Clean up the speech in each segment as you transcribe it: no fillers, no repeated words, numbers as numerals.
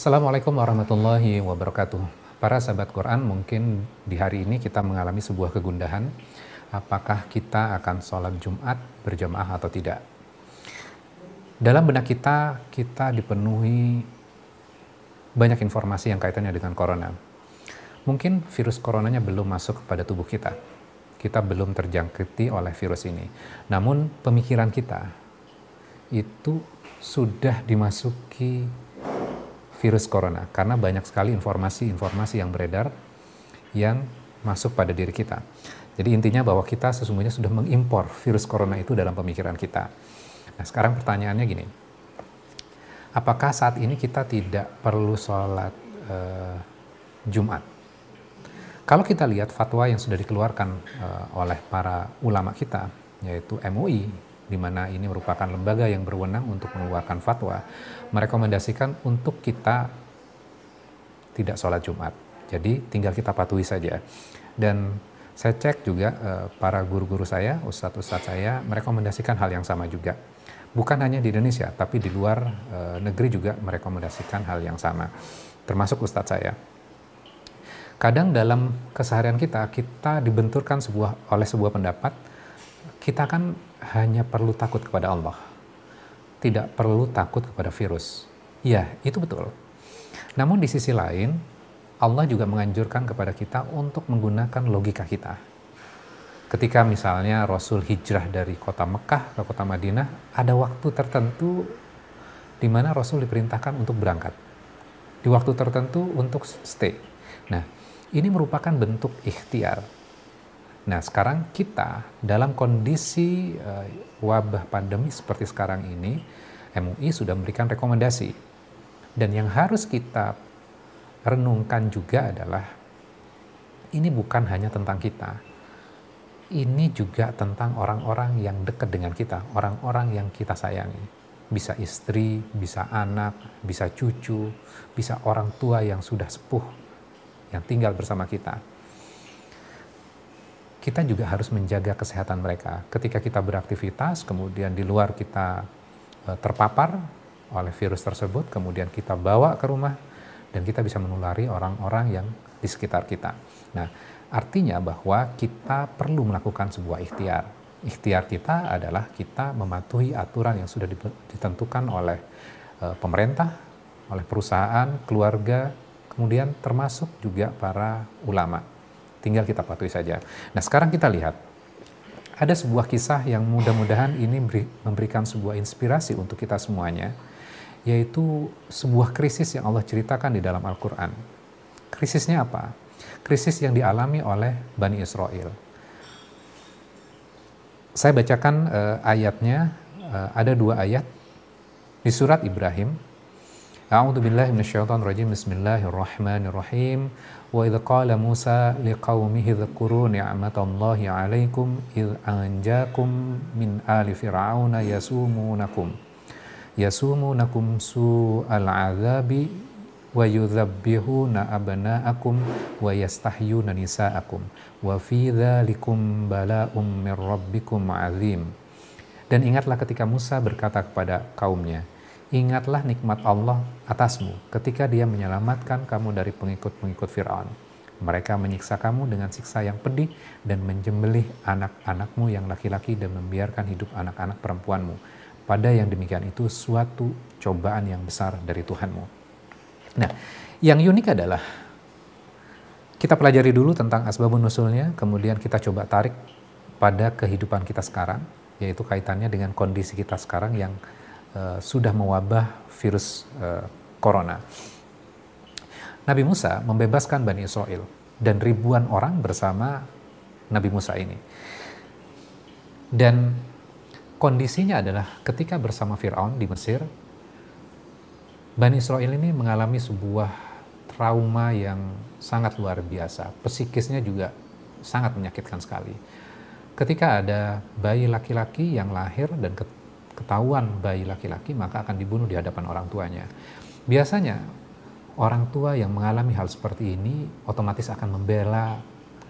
Assalamualaikum warahmatullahi wabarakatuh. Para sahabat Quran, mungkin di hari ini kita mengalami sebuah kegundahan. Apakah kita akan sholat Jumat berjamaah atau tidak? Dalam benak kita dipenuhi banyak informasi yang kaitannya dengan corona. Mungkin virus coronanya belum masuk kepada tubuh kita. Kita belum terjangkiti oleh virus ini. Namun pemikiran kita itu sudah dimasuki virus corona, karena banyak sekali informasi-informasi yang beredar yang masuk pada diri kita. Jadi intinya bahwa kita sesungguhnya sudah mengimpor virus corona itu dalam pemikiran kita. Nah, sekarang pertanyaannya gini, apakah saat ini kita tidak perlu sholat Jumat? Kalau kita lihat fatwa yang sudah dikeluarkan oleh para ulama kita, yaitu MUI, di mana ini merupakan lembaga yang berwenang untuk mengeluarkan fatwa, merekomendasikan untuk kita tidak sholat Jumat. Jadi tinggal kita patuhi saja. Dan saya cek juga para guru-guru saya, ustadz-ustadz saya, merekomendasikan hal yang sama juga. Bukan hanya di Indonesia, tapi di luar negeri juga merekomendasikan hal yang sama. Termasuk ustadz saya. Kadang dalam keseharian kita dibenturkan oleh sebuah pendapat, kita kan hanya perlu takut kepada Allah, tidak perlu takut kepada virus. Ya, itu betul. Namun di sisi lain, Allah juga menganjurkan kepada kita untuk menggunakan logika kita. Ketika misalnya Rasul hijrah dari kota Mekah ke kota Madinah, ada waktu tertentu di mana Rasul diperintahkan untuk berangkat. Di waktu tertentu untuk stay. Nah, ini merupakan bentuk ikhtiar. Nah, sekarang kita dalam kondisi wabah pandemi seperti sekarang ini, MUI sudah memberikan rekomendasi. Dan yang harus kita renungkan juga adalah, ini bukan hanya tentang kita. Ini juga tentang orang-orang yang dekat dengan kita, orang-orang yang kita sayangi. Bisa istri, bisa anak, bisa cucu, bisa orang tua yang sudah sepuh, yang tinggal bersama kita. Kita juga harus menjaga kesehatan mereka. Ketika kita beraktivitas, kemudian di luar kita terpapar oleh virus tersebut, kemudian kita bawa ke rumah, dan kita bisa menulari orang-orang yang di sekitar kita. Nah, artinya bahwa kita perlu melakukan sebuah ikhtiar. Ikhtiar kita adalah kita mematuhi aturan yang sudah ditentukan oleh pemerintah, oleh perusahaan, keluarga, kemudian termasuk juga para ulama. Tinggal kita patuhi saja. Nah, sekarang kita lihat, ada sebuah kisah yang mudah-mudahan ini memberikan sebuah inspirasi untuk kita semuanya, yaitu sebuah krisis yang Allah ceritakan di dalam Al-Quran. Krisisnya apa? Krisis yang dialami oleh Bani Israel. Saya bacakan ayatnya, ada 2 ayat di surat Ibrahim. A'udzubillahi minasyaitonirrajim. Bismillahirrahmanirrahim. Wa idz qala Musa liqaumihi dzkuru ni'matallahi 'alaikum idz anjakum min ali fir'auna yasumunakum su'al 'adzabi wa yudzabbihuna abna'akum wa yastahyuna nisa'akum wa fi dzalikum bala'um mir rabbikum 'adzim. Dan ingatlah ketika Musa berkata kepada kaumnya, ingatlah nikmat Allah atasmu ketika Dia menyelamatkan kamu dari pengikut-pengikut Fir'aun. Mereka menyiksa kamu dengan siksa yang pedih dan menjembelih anak-anakmu yang laki-laki dan membiarkan hidup anak-anak perempuanmu. Pada yang demikian itu suatu cobaan yang besar dari Tuhanmu. Nah, yang unik adalah kita pelajari dulu tentang asbabun nusulnya, kemudian kita coba tarik pada kehidupan kita sekarang, yaitu kaitannya dengan kondisi kita sekarang yang sudah mewabah virus corona. Nabi Musa membebaskan Bani Israel dan ribuan orang bersama Nabi Musa ini. Dan kondisinya adalah ketika bersama Fir'aun di Mesir, Bani Israel ini mengalami sebuah trauma yang sangat luar biasa. Psikisnya juga sangat menyakitkan sekali. Ketika ada bayi laki-laki yang lahir dan ketahuan bayi laki-laki, maka akan dibunuh di hadapan orang tuanya. Biasanya orang tua yang mengalami hal seperti ini otomatis akan membela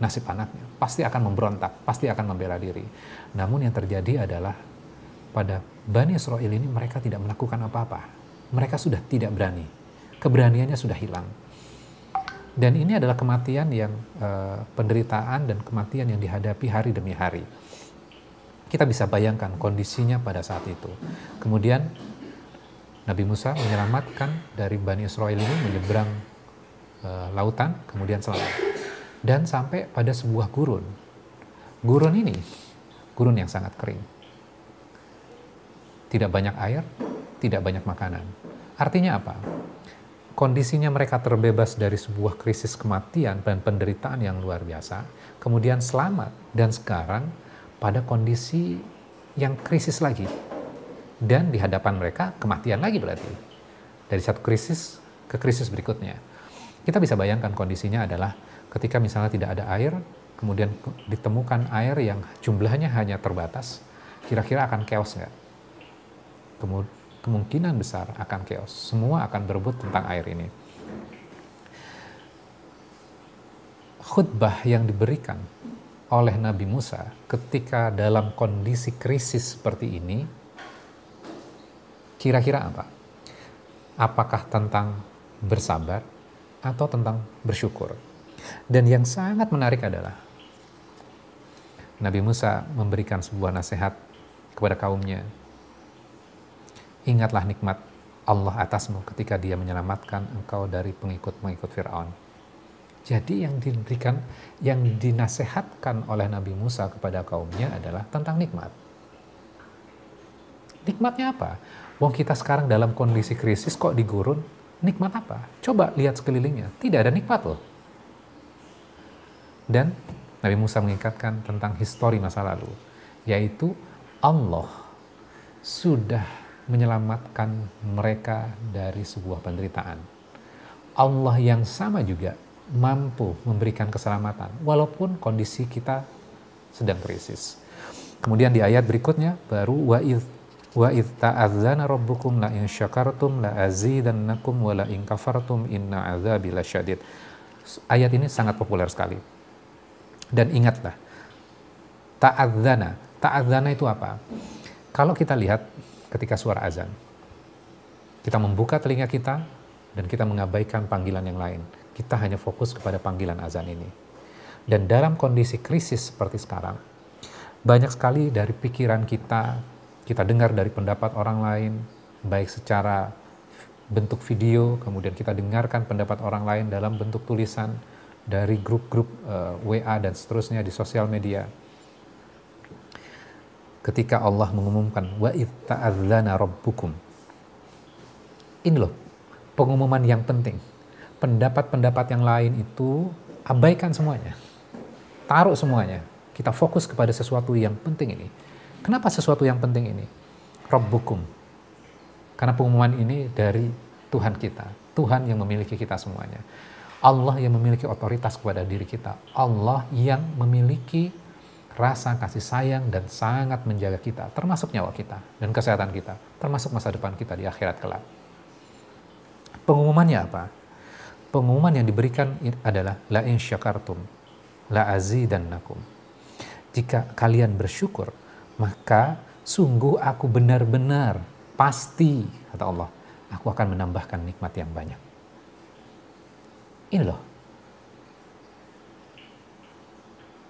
nasib anaknya, pasti akan memberontak, pasti akan membela diri. Namun yang terjadi adalah pada Bani Israel ini mereka tidak melakukan apa-apa. Mereka sudah tidak berani. keberaniannya sudah hilang. Dan ini adalah kematian yang penderitaan dan kematian yang dihadapi hari demi hari. Kita bisa bayangkan kondisinya pada saat itu. Kemudian Nabi Musa menyelamatkan dari Bani Israel ini menyeberang lautan, kemudian selamat. Dan sampai pada sebuah gurun. Gurun ini, gurun yang sangat kering. Tidak banyak air, tidak banyak makanan. Artinya apa? Kondisinya mereka terbebas dari sebuah krisis kematian dan penderitaan yang luar biasa, kemudian selamat, dan sekarang pada kondisi yang krisis lagi. Dan di hadapan mereka kematian lagi berarti. Dari satu krisis ke krisis berikutnya. Kita bisa bayangkan kondisinya adalah ketika misalnya tidak ada air, kemudian ditemukan air yang jumlahnya hanya terbatas, kira-kira akan chaos nggak? Kemungkinan besar akan chaos. Semua akan berebut tentang air ini. Khutbah yang diberikan oleh Nabi Musa ketika dalam kondisi krisis seperti ini, kira-kira apa? Apakah tentang bersabar atau tentang bersyukur? Dan yang sangat menarik adalah Nabi Musa memberikan sebuah nasihat kepada kaumnya. Ingatlah nikmat Allah atasmu ketika Dia menyelamatkan engkau dari pengikut-pengikut Fir'aun. Jadi yang diberikan, yang dinasehatkan oleh Nabi Musa kepada kaumnya adalah tentang nikmat. Nikmatnya apa? Wong kita sekarang dalam kondisi krisis kok digurun, nikmat apa? Coba lihat sekelilingnya, tidak ada nikmat loh. Dan Nabi Musa mengingatkan tentang histori masa lalu, yaitu Allah sudah menyelamatkan mereka dari sebuah penderitaan. Allah yang sama juga mampu memberikan keselamatan walaupun kondisi kita sedang krisis. Kemudian di ayat berikutnya baru wa idz ta'adzana rabbukum la in syakartum la azidannakum wa la in kafartum inna adzabi lasyadid. Ayat ini sangat populer sekali. Dan ingatlah, ta'adzana itu apa? Kalau kita lihat ketika suara azan, kita membuka telinga kita dan kita mengabaikan panggilan yang lain. Kita hanya fokus kepada panggilan azan ini. Dan dalam kondisi krisis seperti sekarang, banyak sekali dari pikiran kita dengar dari pendapat orang lain, baik secara bentuk video, kemudian kita dengarkan pendapat orang lain dalam bentuk tulisan dari grup-grup WA dan seterusnya di sosial media. Ketika Allah mengumumkan wa idz ta'adzana rabbukum. Ini loh pengumuman yang penting. Pendapat-pendapat yang lain itu abaikan semuanya. Taruh semuanya. Kita fokus kepada sesuatu yang penting ini. Kenapa sesuatu yang penting ini? Rabbukum. Karena pengumuman ini dari Tuhan kita. Tuhan yang memiliki kita semuanya. Allah yang memiliki otoritas kepada diri kita. Allah yang memiliki rasa kasih sayang dan sangat menjaga kita, termasuk nyawa kita dan kesehatan kita, termasuk masa depan kita di akhirat kelak. Pengumumannya apa? Pengumuman yang diberikan adalah la in syakartum la azidannakum. Jika kalian bersyukur, maka sungguh aku benar-benar pasti, kata Allah, aku akan menambahkan nikmat yang banyak. Ini loh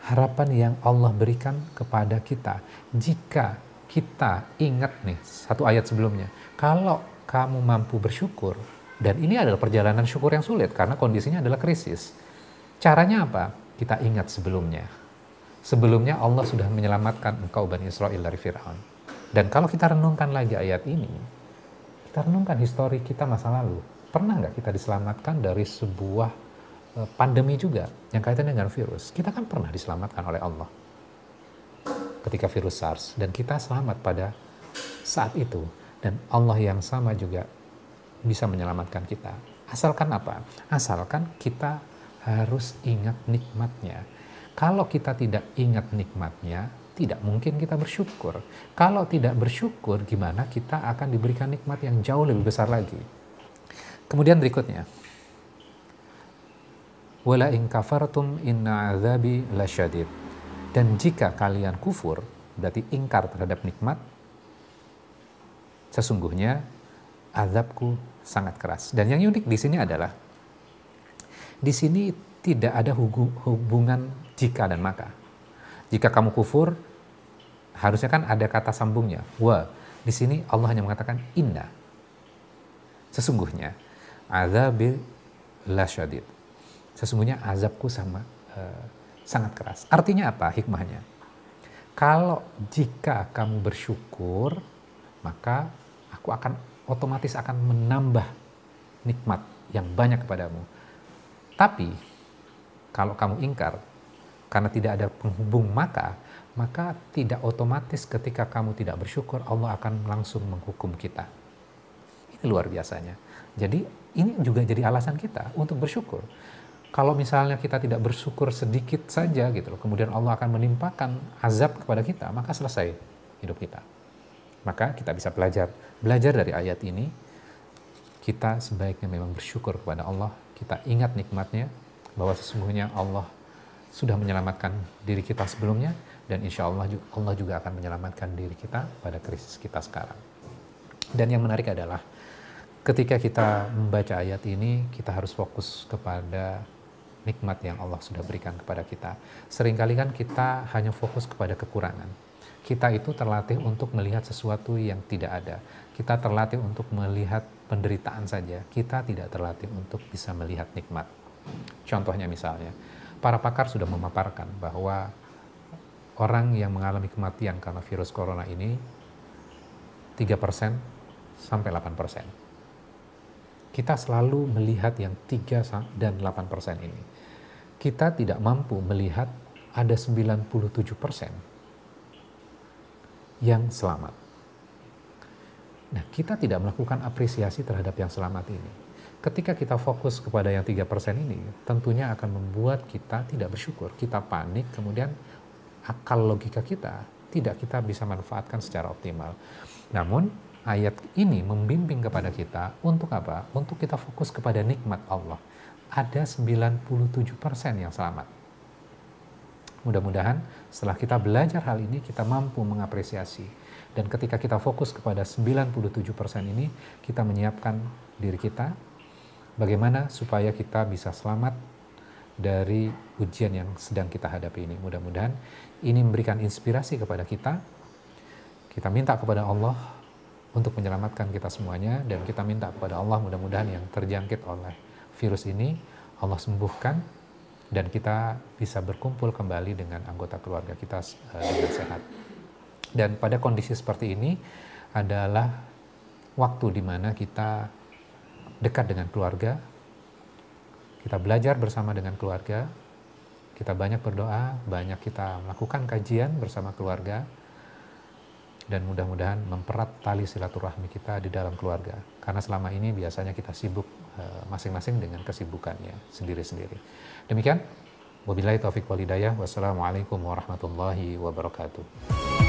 harapan yang Allah berikan kepada kita. Jika kita ingat nih, satu ayat sebelumnya, kalau kamu mampu bersyukur, dan ini adalah perjalanan syukur yang sulit, karena kondisinya adalah krisis. Caranya apa? Kita ingat sebelumnya. Sebelumnya Allah sudah menyelamatkan engkau Bani Israel dari Fir'aun. Dan kalau kita renungkan lagi ayat ini, kita renungkan histori kita masa lalu. Pernah nggak kita diselamatkan dari sebuah pandemi juga yang kaitannya dengan virus? Kita kan pernah diselamatkan oleh Allah ketika virus SARS, dan kita selamat pada saat itu, dan Allah yang sama juga bisa menyelamatkan kita. Asalkan apa? Asalkan kita harus ingat nikmatnya. Kalau kita tidak ingat nikmatnya, tidak mungkin kita bersyukur. Kalau tidak bersyukur, gimana kita akan diberikan nikmat yang jauh lebih besar lagi? Kemudian berikutnya, wala in kafartum inna azabi lasyadid. Dan jika kalian kufur, berarti ingkar terhadap nikmat, sesungguhnya azabku sangat keras. Dan yang unik di sini adalah, di sini tidak ada hubungan jika dan maka. Jika kamu kufur, harusnya kan ada kata sambungnya. Wa, di sini Allah hanya mengatakan inna. Sesungguhnya azabil lasyadid. Sesungguhnya azabku sangat keras. Artinya apa hikmahnya? Kalau jika kamu bersyukur, maka aku otomatis akan menambah nikmat yang banyak kepadamu. Tapi kalau kamu ingkar karena tidak ada penghubung maka tidak otomatis ketika kamu tidak bersyukur Allah akan langsung menghukum kita. Ini luar biasanya. Jadi ini juga jadi alasan kita untuk bersyukur. Kalau misalnya kita tidak bersyukur sedikit saja gitu loh, kemudian Allah akan menimpakan azab kepada kita, maka selesai hidup kita. Maka kita bisa belajar dari ayat ini, kita sebaiknya memang bersyukur kepada Allah, kita ingat nikmatnya, bahwa sesungguhnya Allah sudah menyelamatkan diri kita sebelumnya, dan insya Allah juga akan menyelamatkan diri kita pada krisis kita sekarang. Dan yang menarik adalah, ketika kita membaca ayat ini, kita harus fokus kepada nikmat yang Allah sudah berikan kepada kita. Seringkali kan kita hanya fokus kepada kekurangan. Kita itu terlatih untuk melihat sesuatu yang tidak ada. Kita terlatih untuk melihat penderitaan saja. Kita tidak terlatih untuk bisa melihat nikmat. Contohnya misalnya, para pakar sudah memaparkan bahwa orang yang mengalami kematian karena virus corona ini 3% sampai 8%. Kita selalu melihat yang 3 dan 8% ini. Kita tidak mampu melihat ada 97% yang selamat. Nah, kita tidak melakukan apresiasi terhadap yang selamat ini. Ketika kita fokus kepada yang 3% ini, tentunya akan membuat kita tidak bersyukur. Kita panik, kemudian akal logika kita tidak kita bisa manfaatkan secara optimal. Namun, ayat ini membimbing kepada kita untuk apa? Untuk kita fokus kepada nikmat Allah. Ada 97% yang selamat. Mudah-mudahan setelah kita belajar hal ini, kita mampu mengapresiasi. Dan ketika kita fokus kepada 97% ini, kita menyiapkan diri kita bagaimana supaya kita bisa selamat dari ujian yang sedang kita hadapi ini. Mudah-mudahan ini memberikan inspirasi kepada kita. Kita minta kepada Allah untuk menyelamatkan kita semuanya, dan kita minta kepada Allah mudah-mudahan yang terjangkit oleh virus ini Allah sembuhkan, dan kita bisa berkumpul kembali dengan anggota keluarga kita dengan sehat. Dan pada kondisi seperti ini adalah waktu di mana kita dekat dengan keluarga, kita belajar bersama dengan keluarga, kita banyak berdoa, banyak kita melakukan kajian bersama keluarga, dan mudah-mudahan mempererat tali silaturahmi kita di dalam keluarga. Karena selama ini biasanya kita sibuk masing-masing dengan kesibukannya sendiri-sendiri. Demikian, wabillahi taufiq wal hidayah. Wassalamualaikum warahmatullahi wabarakatuh.